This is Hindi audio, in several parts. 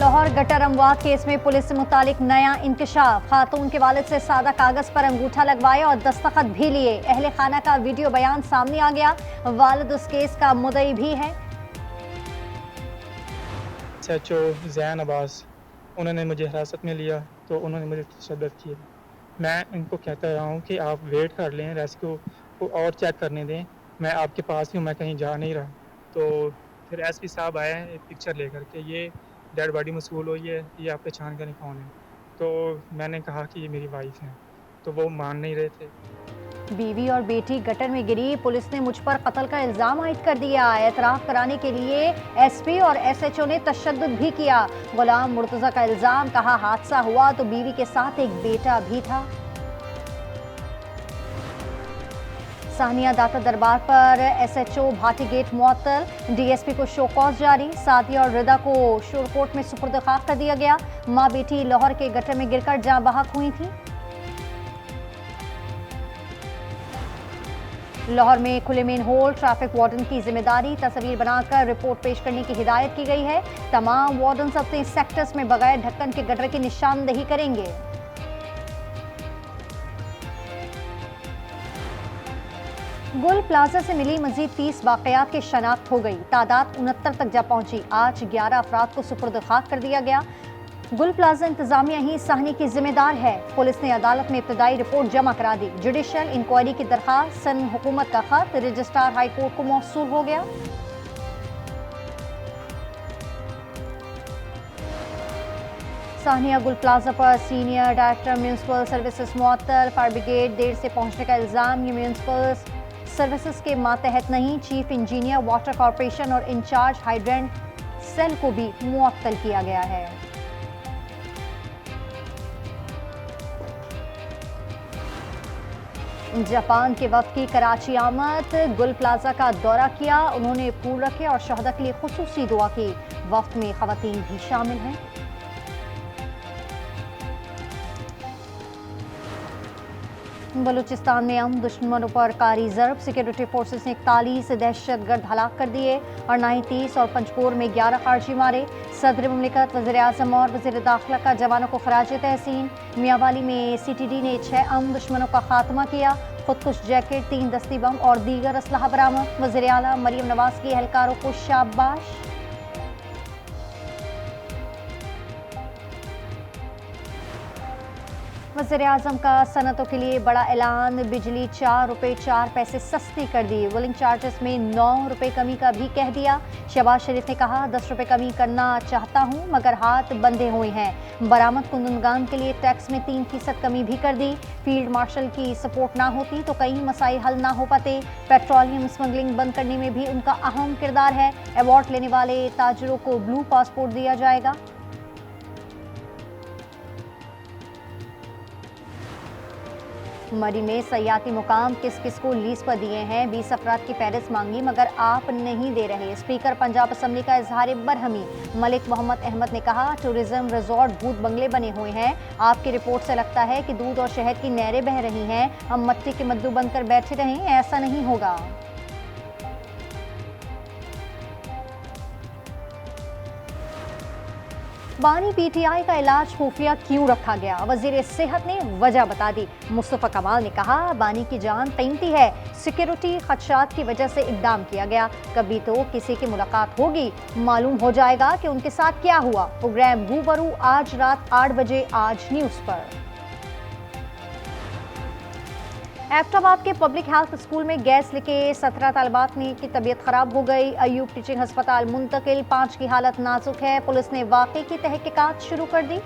लाहौर गटर अमवात केस में पुलिस से मुतालिक नया इंकशाफ। खातून के वालिद से सादा कागज पर अंगूठा लगवाया और दस्तखत भी लिए। अहले खाना का वीडियो बयान सामने आ गया। वालिद उस केस का मुद्दई भी है। SHO ज़ैन अब्बास उन्होंने मुझे हिरासत में लिया तो उन्होंने मुझे तशद्दुद किया। मैं इनको कहता रहा हूँ कि आप वेट कर लें, रेस्क्यू को और चेक करने दें, मैं आपके पास ही हूँ, मैं कहीं जा नहीं रहा। तो फिर SP साहब आए हैं एक पिक्चर लेकर के, ये डेड बॉडी मौसूल हुई है, ये आप पहचान करें कौन है। तो मैंने कहा कि ये मेरी वाइफ है, तो वो मान नहीं रहे थे। बीवी और बेटी गटर में गिरी, पुलिस ने मुझ पर कत्ल का इल्जाम आयद कर दिया। एतराफ कराने के लिए SP और SHO ने तशद्दुद भी किया। गुलाम मुर्तजा का इल्जाम, कहा हादसा हुआ तो बीवी के साथ एक बेटा भी था। सानिया दाता दरबार पर SHO भाटी गेट मुअत्तल, DSP को शो कॉज जारी। सादिया और रिदा को शोरकोट में सुपुर्द खाक कर दिया गया। मां बेटी लाहौर के गटर में गिरकर जाँ बहक हुई थी। लाहौर में खुले मेन होल, ट्रैफिक वार्डन की जिम्मेदारी, तस्वीर बनाकर रिपोर्ट पेश करने की हिदायत की गई है। तमाम वार्डन अपने सेक्टर्स में बगैर ढक्कन के गटर की निशानदेही करेंगे। गुल प्लाजा से मिली मजीद 30 वाकयात की शनाख्त हो गई। तादाद 69 तक जा पहुंची। आज 11 अफराद को सुपुर्द खाक कर दिया गया। गुल प्लाजा इंतजामिया ही साहनी की जिम्मेदार है। पुलिस ने अदालत में इब्तदाई रिपोर्ट जमा करा दी। जुडिशल इंक्वायरी की दरखास्त सन हुकूमत का खत रजिस्ट्रार हाई कोर्ट को मौसूल हो गया। सानिया गुल प्लाजा पर सीनियर डायरेक्टर म्यूनिसिपल सर्विसेज मुअत्तल, फायर ब्रिगेड देर से पहुंचने का इल्जाम। ये म्यूनिसिपल सर्विसेज के मातहत नहीं। चीफ इंजीनियर वाटर कॉरपोरेशन और इंचार्ज हाइड्रेंट सेल को भी मुअत्तल किया गया है। जापान के वक्त की कराची आमद, गुल प्लाजा का दौरा किया। उन्होंने फूल रखे और शहदा के लिए खुसूसी दुआ की। वक्त में खवातीन भी शामिल हैं। बलूचिस्तान में हम दुश्मनों पर कारी जरब, सिक्योरिटी फोर्सेस ने 41 दहशतगर्द हलाक कर दिए और 29 और पंचकोर में 11 खारजी मारे। सदर मुमलिकत, वज़ीर आज़म और वज़ीर दाखिला का जवानों को खराज तहसीन। मियांवाली में CTD ने 6 अम दुश्मनों का खात्मा किया। खुदकुश जैकेट, 3 दस्ती बम और दीगर असलहा बरामद। वज़ीर आला मरियम नवाज के एहलकारों को शाबाश। वज़ीर आज़म का सनतों के लिए बड़ा ऐलान, बिजली 4 रुपये 4 पैसे सस्ती कर दी। वुलिंग चार्जेस में 9 रुपये कमी का भी कह दिया। शहबाज शरीफ ने कहा 10 रुपये कमी करना चाहता हूं मगर हाथ बंधे हुए हैं। बरामद कुंदनगान के लिए टैक्स में 3% कमी भी कर दी। फील्ड मार्शल की सपोर्ट ना होती तो कई मसाइल हल ना हो पाते। पेट्रोलियम स्मगलिंग बंद करने में भी उनका अहम किरदार है। अवार्ड लेने वाले ताजरों को ब्लू पासपोर्ट दिया जाएगा। मरी में सयाती मुकाम किस किस को लीज पर दिए हैं। 20 अफराद की फहरिस्त मांगी मगर आप नहीं दे रहे। स्पीकर पंजाब असम्बली का इजहार बरहमी। मलिक मोहम्मद अहमद ने कहा टूरिज्म रिजॉर्ट भूत बंगले बने हुए हैं। आपकी रिपोर्ट से लगता है कि दूध और शहद की नहरें बह रही हैं। हम मट्टी के मद्दू बनकर बैठे रहें, ऐसा नहीं होगा। बानी PTI का इलाज खुफिया क्यों रखा गया, वजीर सेहत ने वजह बता दी। मुस्तफा कमाल ने कहा बानी की जान कीमती है, सिक्योरिटी खदशात की वजह से इकदाम किया गया। कभी तो किसी की मुलाकात होगी, मालूम हो जाएगा कि उनके साथ क्या हुआ। प्रोग्राम रूबरू आज रात 8 बजे आज न्यूज़ पर। एबटाबाद के पब्लिक हेल्थ स्कूल में गैस लीके 17 तालिबात की तबीयत खराब हो गई। अयूब टीचिंग अस्पताल मुंतकिल, 5 की हालत नाजुक है। पुलिस ने वाकई की तहकीकात शुरू कर दी।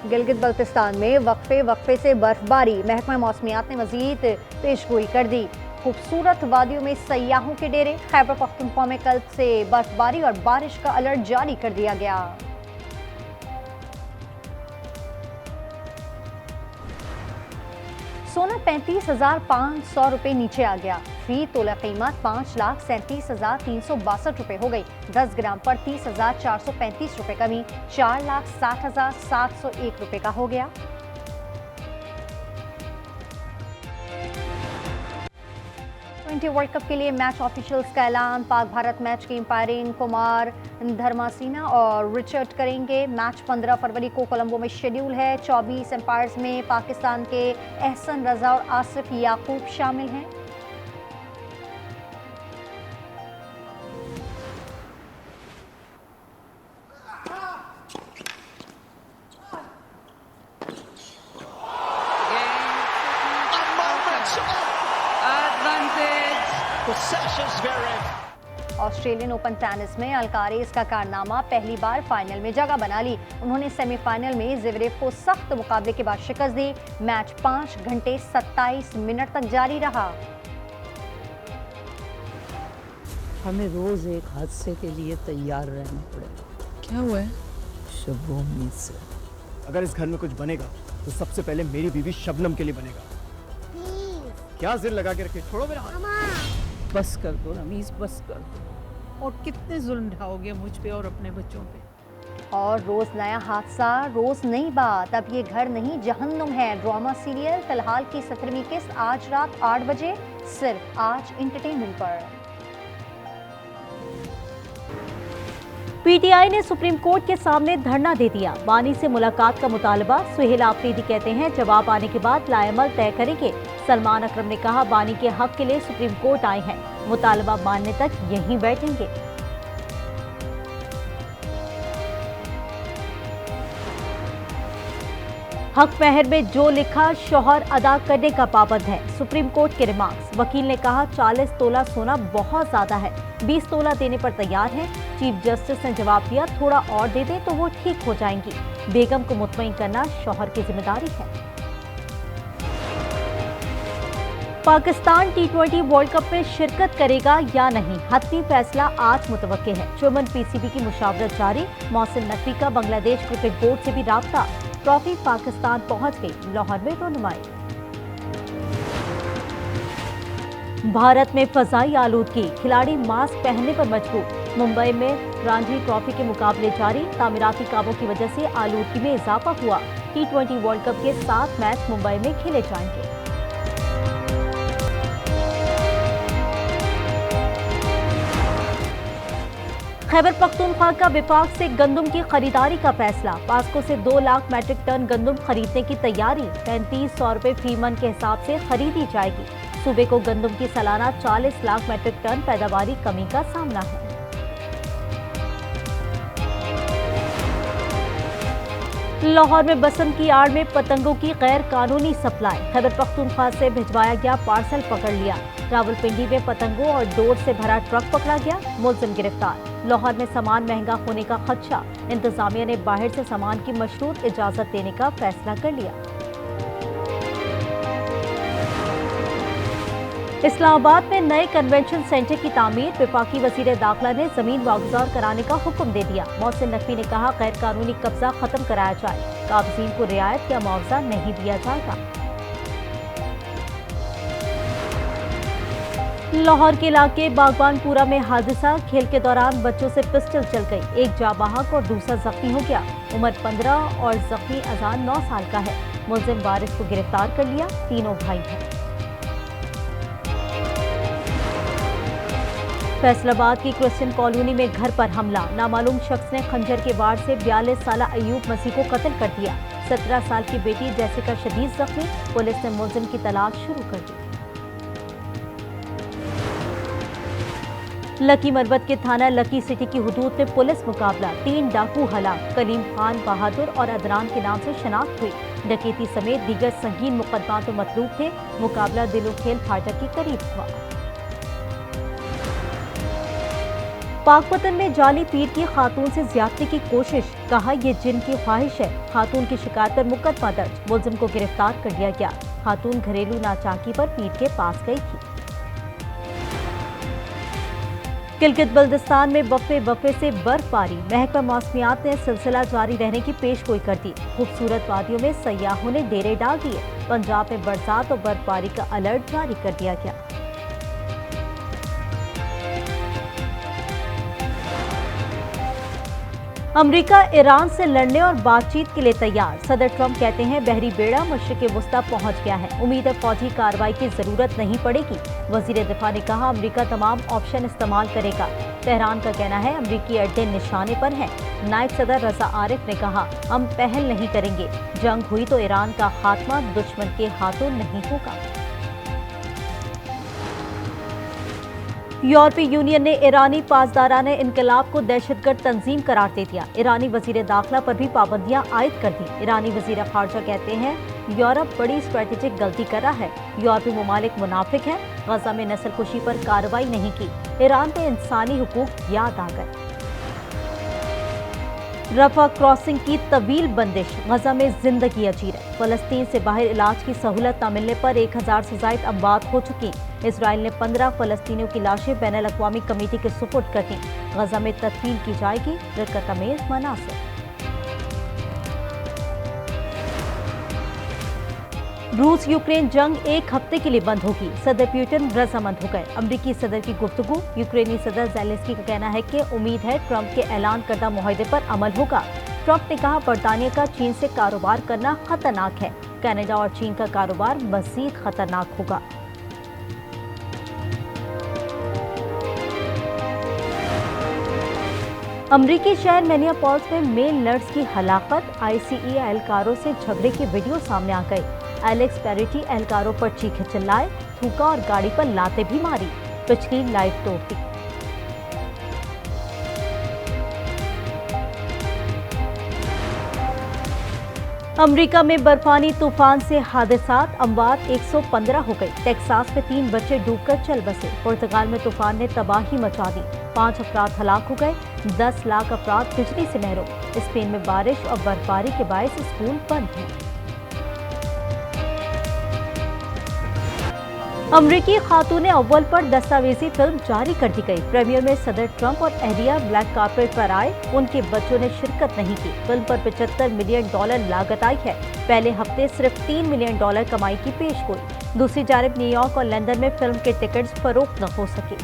गिलगित बल्तिस्तान में वक्फे से बर्फबारी, महकमा मौसमियात ने मजीद पेशगोई कर दी। खूबसूरत वादियों में सयाहों के डेरे। खैबर पख्तूनख्वा में कल से बर्फबारी और बारिश का अलर्ट जारी कर दिया गया। सोना 35,500 रुपये नीचे आ गया। फी तोला कीमत 5,37,362 रुपये हो गई। 10 ग्राम पर 30,435 रुपये कमी 4,60,701 रुपये का हो गया। T20 वर्ल्ड कप के लिए मैच ऑफिशियल्स का ऐलान। पाक भारत मैच की अंपायरिंग कुमार धर्मासीना और रिचर्ड करेंगे। मैच 15 फरवरी को कोलंबो में शेड्यूल है। 24 एम्पायर्स में पाकिस्तान के एहसन रजा और आसिफ याकूब शामिल हैं। ऑस्ट्रेलियन ओपन टेनिस में अल्कारेज का कारनामा, पहली बार फाइनल में जगह बना ली। उन्होंने सेमीफाइनल में ज़वेरेव को सख्त मुकाबले के बाद शिकस्त दी। मैच 5 घंटे 27 मिनट तक जारी रहा। हमें रोज एक हादसे के लिए तैयार रहना पड़ेगा। क्या हुआ है? शब उम्मीद से। अगर इस घर में कुछ बनेगा तो सबसे पहले मेरी बीवी शबनम के लिए बनेगा। क्या जिद लगा के रखे, छोड़ो मेरा हाथ। बस कर दो रमीज, बस कर दो। और कितने जुल्म ढाओगे मुझ पे और अपने बच्चों पे? और रोज नया हादसा, रोज नई बात। अब ये घर नहीं जहन्नुम है। ड्रामा सीरियल फिलहाल की 17वीं किस्त आज रात 8 बजे, सिर्फ आज एंटरटेनमेंट पर। पीटीआई ने सुप्रीम कोर्ट के सामने धरना दे दिया। बानी से मुलाकात का मुतालबा। सुहेल आफरीदी कहते हैं जवाब आने के बाद लाएमल तय करेंगे। सलमान अकरम ने कहा बानी के हक के लिए सुप्रीम कोर्ट आए हैं, मुतालबा मानने तक यहीं बैठेंगे। हक महर में जो लिखा शौहर अदा करने का पाबंद है, सुप्रीम कोर्ट के रिमार्क्स। वकील ने कहा 40 तोला सोना बहुत ज्यादा है, 20 तोला देने पर तैयार है। चीफ जस्टिस ने जवाब दिया थोड़ा और दे दे तो वो ठीक हो जाएंगी। बेगम को मुतमईन करना शौहर की जिम्मेदारी है। पाकिस्तान T20 वर्ल्ड कप में शिरकत करेगा या नहीं, हतमी फैसला आज मुतवक्के है। चेयरमैन पीसीबी की मुशावरत जारी। मोहसिन नकवी का बांग्लादेश क्रिकेट बोर्ड से भी राब्ता। ट्रॉफी पाकिस्तान पहुंच गई, लाहौर में रोनुमाई। भारत में फजाई आलूदगी, खिलाड़ी मास्क पहनने पर मजबूर। मुंबई में रणजी ट्रॉफी के मुकाबले जारी। तामीराती कामों की वजह से आलूदगी में इजाफा हुआ। T20 वर्ल्ड कप के 7 मैच मुंबई में खेले जाएंगे। खैबर पख्तूनख्वा का विफाक से गंदम की खरीदारी का फैसला। पास्को से 2 लाख मैट्रिक टन गंदम खरीदने की तैयारी। 3500 रुपए फी मन के हिसाब से खरीदी जाएगी। सूबे को गंदम की सालाना 40 लाख मैट्रिक टन पैदावारी कमी का सामना है। लाहौर में बसंत की आड़ में पतंगों की गैर कानूनी सप्लाई। खैबर पख्तूनख्वा से भिजवाया गया पार्सल पकड़ लिया। रावलपिंडी में पतंगों और डोर से भरा ट्रक पकड़ा गया, मुलजिम गिरफ्तार। लाहौर में सामान महंगा होने का खदशा। इंतजामिया ने बाहर से सामान की मशरूत इजाजत देने का फैसला कर लिया। इस्लामाबाद में नए कन्वेंशन सेंटर की तामीर। वफाकी वजीर दाखिला ने जमीन वागुजार कराने का हुक्म दे दिया। मोहसिन नकवी ने कहा गैर कानूनी कब्जा खत्म कराया जाए, काबजीन को रियायत या मुआवजा नहीं दिया जाएगा। लाहौर के इलाके बागबानपुरा में हादसा। खेल के दौरान बच्चों से पिस्टल चल गई, एक जाबाहक और दूसरा जख्मी हो गया। उम्र 15 और जख्मी अजान 9 साल का है। मुलजिम वारिस को गिरफ्तार कर लिया, तीनों भाई हैं। फैसलाबाद की क्रिश्चियन कॉलोनी में घर पर हमला। नामालूम शख्स ने खंजर के वार से 42 साल अयूब मसीह को कत्ल कर दिया। 17 साल की बेटी जैसिका शदीद जख्मी। पुलिस ने मुलजिम की तलाश शुरू कर दी। लकी मरबत के थाना लकी सिटी की हुदूद में पुलिस मुकाबला। 3 डाकू हलाक। कलीम खान बहादुर और अदनान के नाम से शनाख्त हुई। डकैती समेत दीगर संगीन मुकदमा तो मतलूब थे। मुकाबला दिलो खेल फाटक के करीब हुआ। पाकपतन में जाली पीर की खातून से ज्यादती की कोशिश। कहा यह जिन की ख्वाहिश है। खातून की शिकायत पर मुकदमा दर्ज। मुलजिम को गिरफ्तार कर लिया गया। खातून घरेलू नाचाकी पर पीर के पास गई थी। गिलगित बल्दिस्तान में वफ़े से बर्फबारी। महकमा मौसमियात ने सिलसिला जारी रहने की पेशगोई कर दी। खूबसूरत वादियों में सयाहों ने डेरे डाल दिए। पंजाब में बरसात और बर्फबारी का अलर्ट जारी कर दिया गया। अमेरिका ईरान से लड़ने और बातचीत के लिए तैयार। सदर ट्रंप कहते हैं बहरी बेड़ा मशरिक़ वस्ता पहुंच गया है, उम्मीद है फौजी कार्रवाई की जरूरत नहीं पड़ेगी। वजीर दिफा ने कहा अमेरिका तमाम ऑप्शन इस्तेमाल करेगा। तेहरान का कहना है अमेरिकी अड्डे निशाने पर हैं। नायब सदर रजा आरिफ ने कहा हम पहल नहीं करेंगे, जंग हुई तो ईरान का खात्मा दुश्मन के हाथों नहीं होगा। यूरोपीय यूनियन ने ईरानी पासदाराने इनकलाब को दहशतगर्द तंजीम करार दे दिया। ईरानी वजीर दाखिला पर भी पाबंदियां आयद कर दी। ईरानी वजीर खारजा कहते हैं यूरोप बड़ी स्ट्रेटेजिक गलती कर रहा है, यूरोपीय ममालिक मुनाफिक हैं, गजा में नस्लकुशी पर कार्रवाई नहीं की, ईरान पे इंसानी हुकूक याद आ गए। रफा क्रॉसिंग की तवील बंदिश, गजा में जिंदगी अजीर है। फलस्तीन से बाहर इलाज की सहूलत न मिलने पर 1000 से जायद अमवात हो चुकी। इसराइल ने 15 फलस्तीनियों की लाशें बैनुल अक़वामी कमेटी के सुपुर्द कर दी। गजा में तदफीन की जाएगी रिक्कत अमेज़ मनासिर। रूस यूक्रेन जंग एक हफ्ते के लिए बंद होगी, सदर पुतिन रजामंद हो गए। अमरीकी सदर की गुफ्तगू, यूक्रेनी सदर ज़ेलेंस्की का कहना है कि उम्मीद है ट्रंप के ऐलान करदा मुआहदे पर अमल होगा। ट्रंप ने कहा बरतानिया का चीन से कारोबार करना खतरनाक है, कनाडा और चीन का कारोबार मजीद खतरनाक होगा। अमरीकी शहर मिनियापोलिस में मेल नर्स की हलाकत, ICE एहलकारों से झगड़े की वीडियो सामने आ गई। एलेक्स पेरिटी एहलकारों पर चीखे चिल्लाए, थूका और गाड़ी पर लाते भी मारी, पिछली लाइट तोड़ दी। अमेरिका में बर्फानी तूफान से हादसात, अमवात 115 हो गई। टेक्सास में 3 बच्चे डूबकर चल बसे। पुर्तगाल में तूफान ने तबाही मचा दी, 5 अफराद हलाक हो गए, 10 लाख अफराद बिजली से महरूम। स्पेन में बारिश और बर्फबारी के बायस स्कूल बंद हैं। अमरीकी खातून अव्वल पर दस्तावेजी फिल्म जारी कर दी गई। प्रीमियर में सदर ट्रंप और एहलिया ब्लैक कार्पेट पर आए, उनके बच्चों ने शिरकत नहीं की। फिल्म पर $75 मिलियन लागत आई है। पहले हफ्ते सिर्फ $3 मिलियन कमाई की पेश गोई। दूसरी जानब न्यूयॉर्क और लंदन में फिल्म के टिकट्स फरोख्त न हो सके।